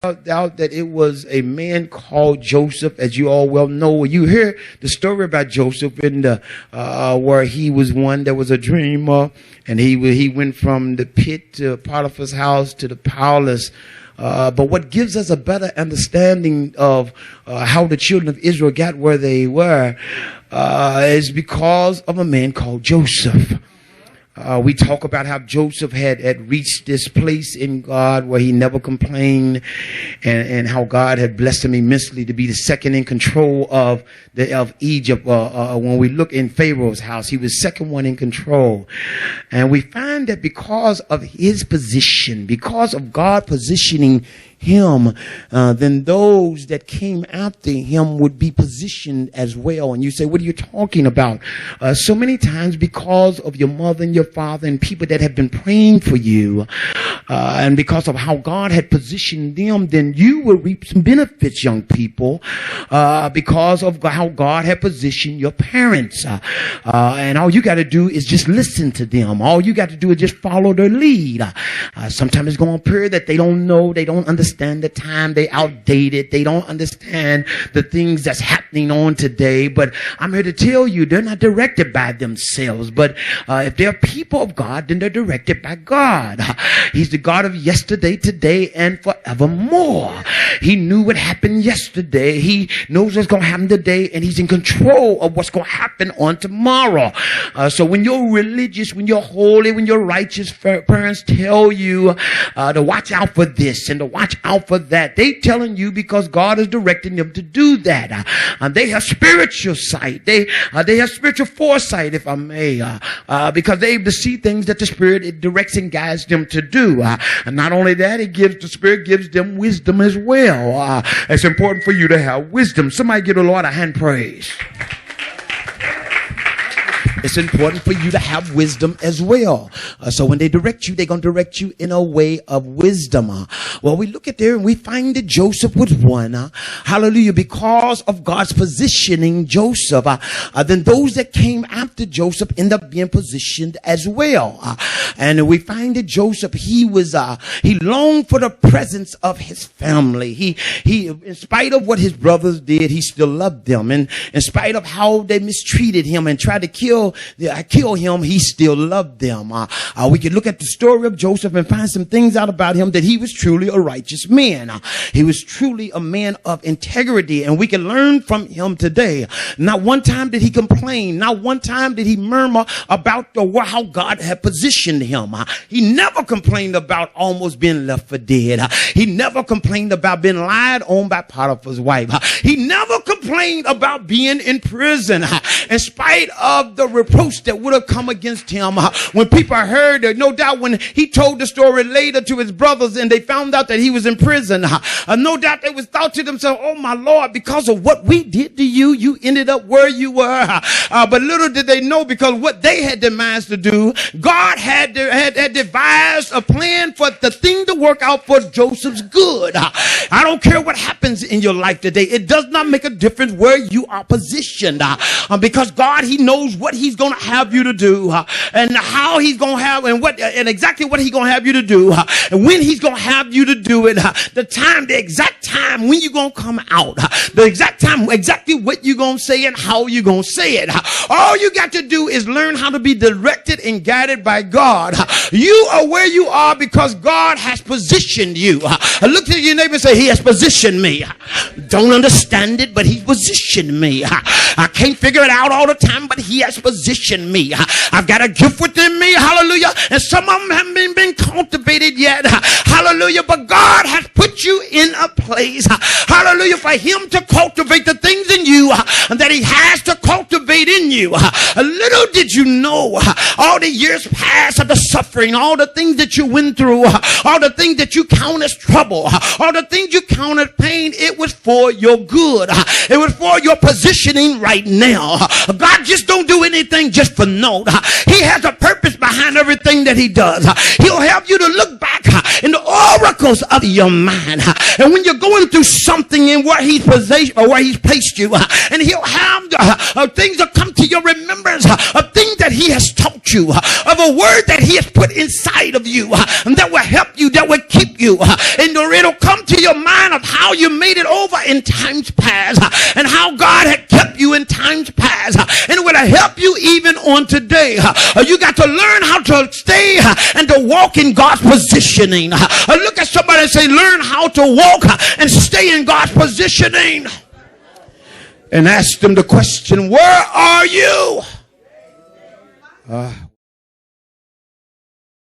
Out that it was a man called Joseph, as you all well know. You hear the story about Joseph in the where he was one that was a dreamer, and he went from the pit to Potiphar's house to the palace. But what gives us a better understanding of how the children of Israel got where they were is because of a man called Joseph. We talk about how Joseph had reached this place in God where he never complained, and how God had blessed him immensely to be the second in control of Egypt. When we look in Pharaoh's house, he was second one in control. And we find that because of his position, because of God positioning him, then those that came after him would be positioned as well. And you say, what are you talking about? So many times because of your mother and your father and people that have been praying for you, and because of how God had positioned them, then you will reap some benefits, young people, because of how God had positioned your parents. And all you got to do is just listen to them. All you got to do is just follow their lead. Sometimes it's going to appear that they don't know, they don't understand the time, they outdated, they don't understand the things that's happening on today. But I'm here to tell you, they're not directed by themselves. But if they're people of God, then they're directed by God. He's the God of yesterday, today, and forevermore. He knew what happened yesterday. He knows what's going to happen today, and he's in control of what's going to happen on tomorrow. So when you're religious, when you're holy, when your righteous parents tell you to watch out for this and to watch out for that, they telling you because God is directing them to do that. They have spiritual sight. They have spiritual foresight, if I may, because they able to see things that the Spirit directs and guides them to do. And not only that, the Spirit gives them wisdom as well. It's important for you to have wisdom. Somebody give the Lord a hand praise. It's important for you to have wisdom as well. So when they direct you, they're going to direct you in a way of wisdom. Well, we look at there and we find that Joseph was one. Hallelujah. Because of God's positioning Joseph, then those that came after Joseph end up being positioned as well. And we find that Joseph, he longed for the presence of his family. He, in spite of what his brothers did, he still loved them. And in spite of how they mistreated him and tried to kill him, he still loved them. We can look at the story of Joseph and find some things out about him, that he was truly a righteous man. He was truly a man of integrity, and we can learn from him today. Not one time did he complain. Not one time did he murmur about how God had positioned him. He never complained about almost being left for dead. He never complained about being lied on by Potiphar's wife. He never complained about being in prison, in spite of the reproach that would have come against him. When people heard, no doubt when he told the story later to his brothers and they found out that he was in prison, no doubt they was thought to themselves, oh my Lord, because of what we did to you, you ended up where you were. But little did they know, because what they had devised to do, God had devised a plan for the thing to work out for Joseph's good. I don't care what happens in your life today. It does not make a difference where you are positioned, because God, he knows what he's going to have you to do, and how he's going to have, and exactly what he's going to have you to do, and when he's going to have you to do it, the exact time when you're going to come out, the exact time, exactly what you're going to say and how you're going to say it. All you got to do is learn how to be directed and guided by God. You are where you are because God has positioned you. Look to your neighbor and say, he has positioned me. Don't understand it, but he positioned me. I can't figure it out all the time, but he has positioned me. I've got a gift within me, hallelujah, and some of them haven't been cultivated yet, hallelujah, but God has put you in a place, hallelujah, for him to cultivate the things in you that he has to cultivate in you. Little did you know, all the years past of the suffering, all the things that you went through, all the things that you count as trouble, all the things you count as pain, it was for your good. It was for your positioning right now. God just don't do anything just for note. He has a purpose behind everything that he does. He'll help you to look back in the oracles of your mind. And when you going through something in where he's placed or where he's placed you, and he'll have things that come to your remembrance of things that he has taught you, of a word that he has put inside of you, and that will help you, that will keep you, and it'll come to your mind of how you made it over in times past, and how God had kept you in times past, and it will help you even on today. You got to learn how to stay and to walk in God's positioning. Look at somebody and say, learn how to walk and stay in God's positioning. And ask them the question, where are you?